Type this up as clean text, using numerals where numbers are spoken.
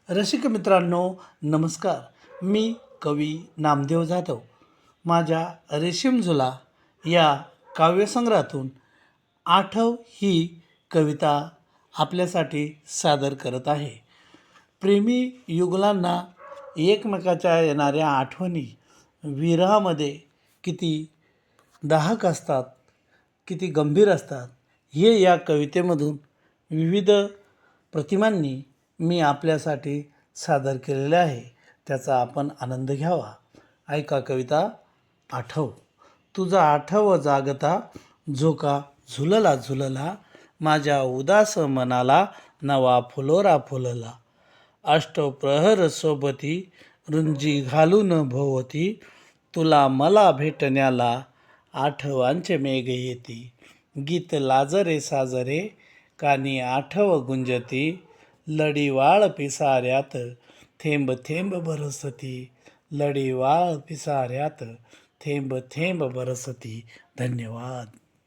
रसिक मित्रांनो नमस्कार. मी कवी नामदेव जाधव माझ्या रेशीम झुला या काव्यसंग्रहातून आठव ही कविता आपल्यासाठी सादर करत आहे. प्रेमी युगलांना एकमेकाच्या येणाऱ्या आठवणी विरहामध्ये किती दाहक असतात, किती गंभीर असतात हे या कवितेमधून विविध प्रतिमांनी मी आपल्यासाठी सादर केलेले आहे. त्याचा आपण आनंद घ्यावा. ऐका कविता. आठव. तुझा आठव जागता झोका झुलला झुलला, माझ्या उदास मनाला नवा फुलोरा फुलला. अष्टप्रहर सोबती रुंजी घालून भोवती, तुला मला भेटण्याला आठवांचे मेघ येती. गीत लाजरे साजरे कानी आठव गुंजती, लढीवाळ पिसाऱ्यात थेंब थेंब बरसती. लढीवाळ पिसाऱ्यात थेंब थेंब बरसती. धन्यवाद.